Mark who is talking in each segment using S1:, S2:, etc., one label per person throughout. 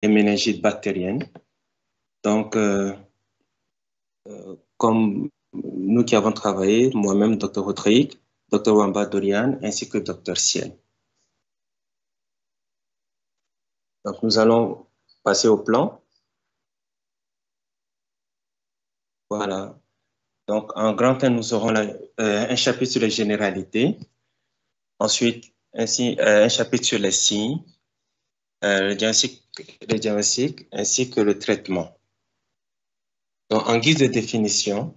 S1: les méningites bactériennes. Donc, comme nous qui avons travaillé, moi-même, Dr. Rodrigue, Dr. Wamba Dorian, ainsi que Dr. Ciel. Donc, nous allons passer au plan. Voilà. Donc, en grand 1, nous aurons un chapitre sur les généralités. Ensuite, un chapitre sur les signes, le diagnostic ainsi que le traitement. Donc, en guise de définition,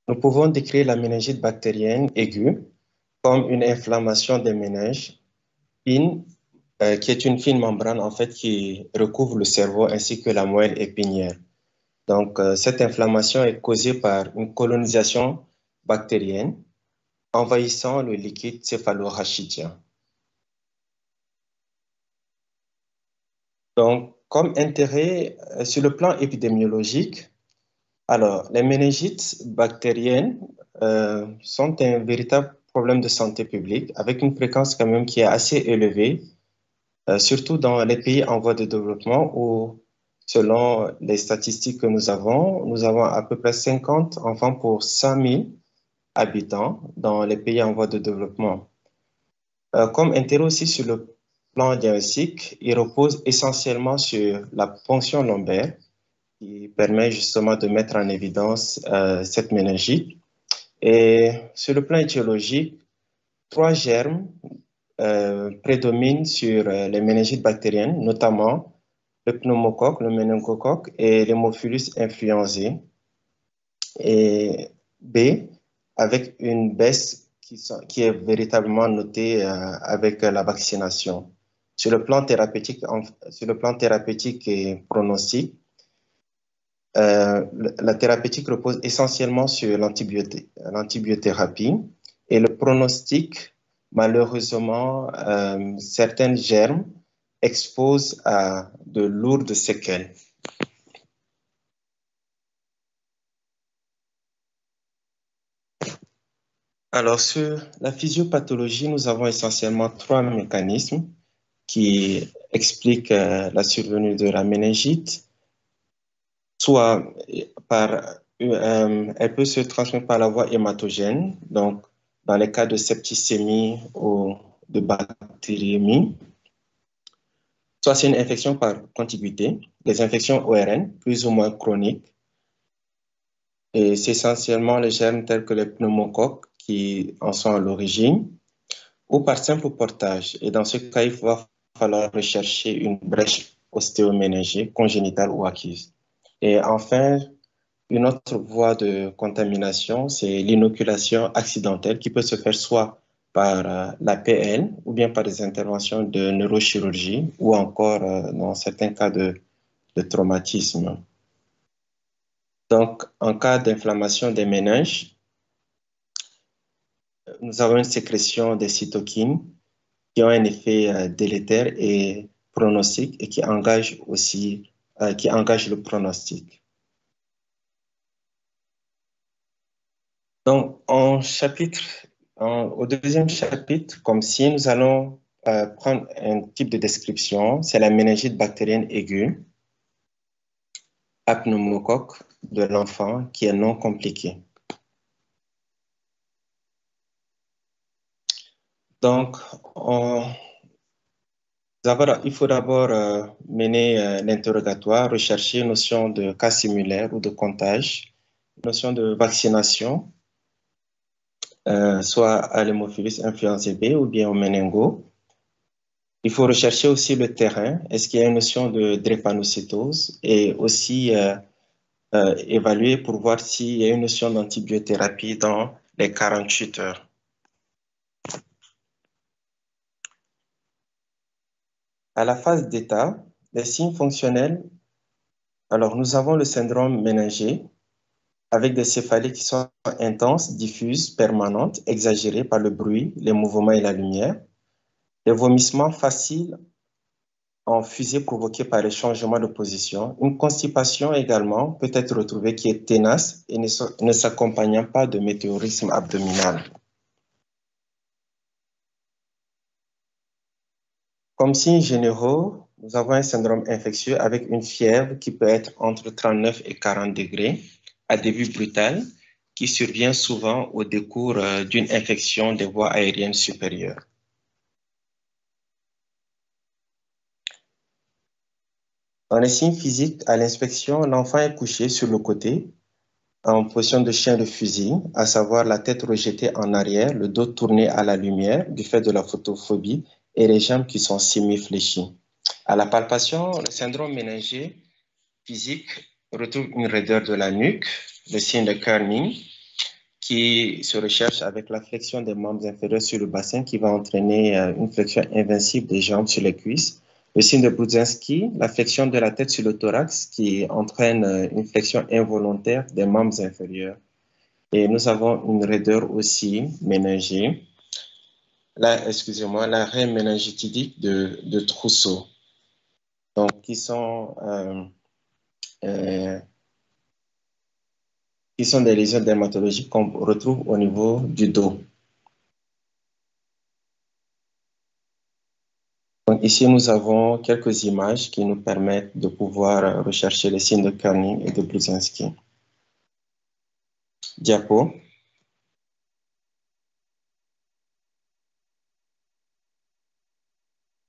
S1: nous pouvons décrire la méningite bactérienne aiguë comme une inflammation des méninges fine, qui est une fine membrane en fait qui recouvre le cerveau ainsi que la moelle épinière. Donc, cette inflammation est causée par une colonisation bactérienne envahissant le liquide céphalorachidien. Donc, comme intérêt sur le plan épidémiologique, alors, les méningites bactériennes sont un véritable problème de santé publique avec une fréquence quand même qui est assez élevée, surtout dans les pays en voie de développement où, selon les statistiques que nous avons à peu près 50 enfants pour 100 000 habitants dans les pays en voie de développement. Comme intérêt aussi sur le plan diagnostique, il repose essentiellement sur la ponction lombaire qui permet justement de mettre en évidence cette méningite. Et sur le plan étiologique, 3 germes prédominent sur les méningites bactériennes, notamment le pneumocoque, le méningocoque et l'hémophilus influenzae. Et B, avec une baisse qui est véritablement notée avec la vaccination. Sur le plan thérapeutique et pronostic, la thérapeutique repose essentiellement sur l'antibiothérapie et le pronostic, malheureusement, certains germes exposent à de lourdes séquelles. Alors, sur la physiopathologie, nous avons essentiellement 3 mécanismes qui expliquent la survenue de la méningite. Soit elle peut se transmettre par la voie hématogène, donc dans les cas de septicémie ou de bactériémie. Soit c'est une infection par contiguïté, les infections ORN, plus ou moins chroniques. Et c'est essentiellement les germes tels que les pneumocoques qui en sont à l'origine, ou par simple portage. Et dans ce cas, il va falloir rechercher une brèche ostéoméningée, congénitale ou acquise. Et enfin, une autre voie de contamination, c'est l'inoculation accidentelle qui peut se faire soit par la PL ou bien par des interventions de neurochirurgie ou encore dans certains cas de traumatisme. Donc, en cas d'inflammation des méninges, nous avons une sécrétion des cytokines qui ont un effet délétère et pronostic et qui engage aussi le pronostic. Donc, au deuxième chapitre, comme si nous allons prendre un type de description, c'est la méningite bactérienne aiguë à pneumocoque de l'enfant qui est non compliquée. Donc, il faut d'abord mener l'interrogatoire, rechercher une notion de cas similaire ou de comptage, notion de vaccination, soit à l'hémophilus influenzae B ou bien au méningo. Il faut rechercher aussi le terrain. Est-ce qu'il y a une notion de drépanocytose et aussi évaluer pour voir s'il y a une notion d'antibiothérapie dans les 48 heures. À la phase d'état, les signes fonctionnels, alors nous avons le syndrome méningé avec des céphalées qui sont intenses, diffuses, permanentes, exagérées par le bruit, les mouvements et la lumière, des vomissements faciles en fusée provoquée par les changements de position. Une constipation également peut être retrouvée qui est tenace et ne s'accompagnant pas de météorisme abdominal. Comme signes généraux, nous avons un syndrome infectieux avec une fièvre qui peut être entre 39 et 40 degrés à début brutal, qui survient souvent au décours d'une infection des voies aériennes supérieures. Dans les signes physiques, à l'inspection, l'enfant est couché sur le côté, en position de chien de fusil, à savoir la tête rejetée en arrière, le dos tourné à la lumière du fait de la photophobie et les jambes qui sont semi-fléchies. À la palpation, le syndrome méningé physique retrouve une raideur de la nuque, le signe de Kerning, qui se recherche avec la flexion des membres inférieurs sur le bassin qui va entraîner une flexion invincible des jambes sur les cuisses. Le signe de Brudzinski, la flexion de la tête sur le thorax qui entraîne une flexion involontaire des membres inférieurs. Et nous avons une raideur aussi méningée. Là, excusez-moi, l'arrêt méningitidique de Trousseau. Donc, euh, qui sont des lésions dermatologiques qu'on retrouve au niveau du dos. Donc ici, nous avons quelques images qui nous permettent de pouvoir rechercher les signes de Kerning et de Brudzinski. Diapo.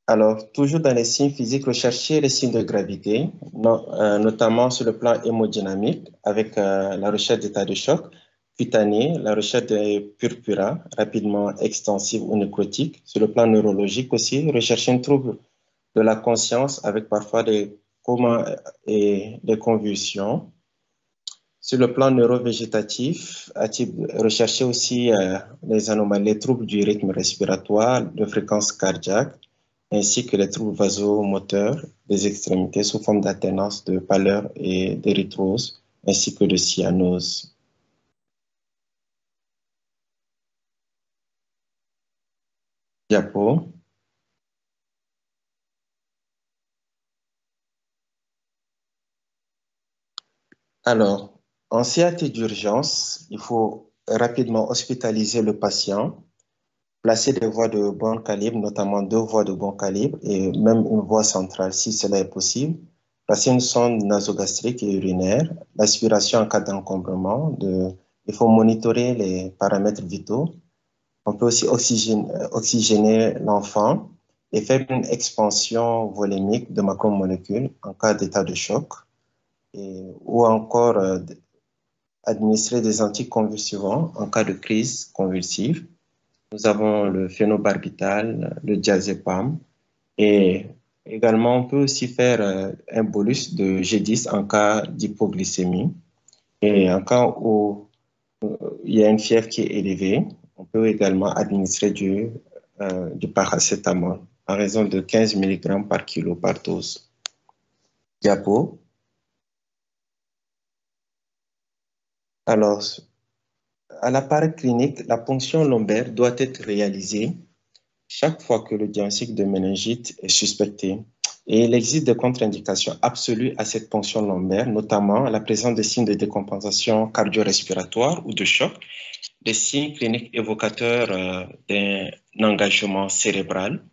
S1: Alors, toujours dans les signes physiques, rechercher les signes de gravité, notamment sur le plan hémodynamique, avec la recherche d'état de choc, cutané, la recherche de purpura, rapidement extensive ou nécrotique. Sur le plan neurologique aussi, rechercher un trouble de la conscience avec parfois des comas et des convulsions. Sur le plan neurovégétatif, rechercher aussi les anomalies, les troubles du rythme respiratoire, de fréquence cardiaque, ainsi que les troubles vasomoteurs des extrémités sous forme d'alternance de pâleur et d'érythrose, ainsi que de cyanose. Diapo. Alors, en CAT d'urgence, il faut rapidement hospitaliser le patient, placer des voies de bon calibre, notamment deux voies de bon calibre et même une voie centrale si cela est possible. Placer une sonde nasogastrique et urinaire, l'aspiration en cas d'encombrement, il faut monitorer les paramètres vitaux. On peut aussi oxygéner l'enfant et faire une expansion volémique de macromolécules en cas d'état de choc ou encore administrer des anticonvulsivants en cas de crise convulsive. Nous avons le phénobarbital, le diazépam et également on peut aussi faire un bolus de G10 en cas d'hypoglycémie et en cas où il y a une fièvre qui est élevée, on peut également administrer du paracétamol à raison de 15 mg par kilo par dose. Diapo. Alors, à l'appareil clinique, la ponction lombaire doit être réalisée chaque fois que le diagnostic de méningite est suspecté. Et il existe des contre-indications absolues à cette ponction lombaire, notamment la présence de signes de décompensation cardio-respiratoire ou de choc, des signes cliniques évocateurs d'un engagement cérébral,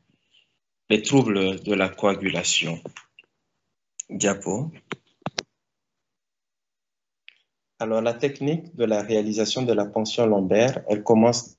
S1: les troubles de la coagulation. Diapo. Alors, la technique de la réalisation de la ponction lombaire, elle commence